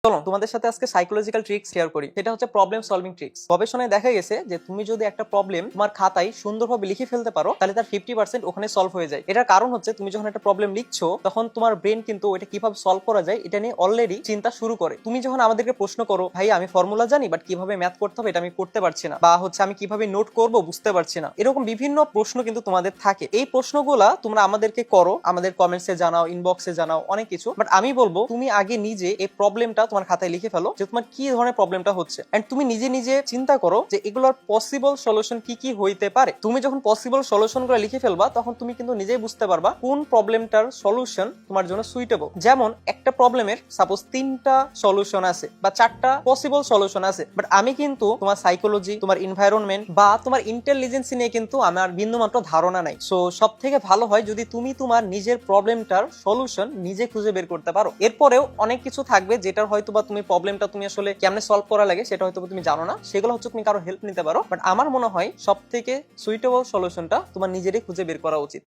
চলো তোমাদের সাথে আজকে সাইকোলজিক্যাল ট্রিক্স শেয়ার করি। সেটা হচ্ছে প্রবলেম সলভিং ট্রিক্স। গবেষণায় দেখা গেছে যে তুমি যদি একটা প্রবলেম তোমার খাতায় সুন্দরভাবে লিখে ফেলতে পারো তাহলে তার 50% ওখানে সলভ হয়ে যায়। এটার কারণ হচ্ছে তুমি যখন একটা প্রবলেম লিখছো তখন তোমার ব্রেন কিন্তু এটা কিভাবে সলভ করা যায় এটা নিয়ে অলরেডি চিন্তা শুরু করে। তুমি যখন আমাদেরকে প্রশ্ন করো, ভাই আমি ফর্মুলা জানি বাট কিভাবে ম্যাথ করতে হবে এটা আমি করতে পারছি না, বা হচ্ছে আমি কিভাবে নোট করব বুঝতে পারছি না, এরকম বিভিন্ন প্রশ্ন কিন্তু তোমাদের থাকে। এই প্রশ্নগুলা তোমরা আমাদেরকে করো, আমাদের কমেন্টসে জানাও, ইনবক্সে জানাও, অনেক কিছু। বাট আমি বলবো তুমি আগে নিজে এই প্রবলেমটা তোমার খাতায় লিখে ফেলো যে তোমার কি ধরনের প্রবলেমটা হচ্ছে, এন্ড তুমি নিজে নিজে চিন্তা করো যে এগুলোর পসিবল সলিউশন কি কি হইতে পারে। তুমি যখন পসিবল সলিউশন গুলো লিখে ফেলবা তখন তুমি কিন্তু নিজেই বুঝতে পারবা কোন প্রবলেমটার সলিউশন তোমার জন্য সুইটেবল। যেমন একটা প্রবলেমের সাপোজ 3টা সলিউশন আছে বা 4টা পসিবল সলিউশন আছে, বাট আমি কিন্তু তোমার সাইকোলজি, তোমার এনভায়রনমেন্ট বা তোমার ইন্টেলিজেন্স নিয়ে কিন্তু আমার বিন্দুমাত্র ধারণা নাই। সো সব থেকে ভালো হয় যদি তুমি তোমার নিজের প্রবলেমটার সলিউশন নিজে খুঁজে বের করতে পারো। এরপরেও অনেক কিছু থাকবে যেটার হয়তো বা তুমি প্রবলেমটা তুমি আসলে কেমনে সলভ করা লাগে সেটা হয়তো তুমি জানো না, সেগুলো হচ্ছে তুমি কারো হেল্প নিতে পারো। বাট আমার মনে হয় সব থেকে সুইটেবল সলিউশনটা তোমার নিজেরই খুঁজে বের করা উচিত।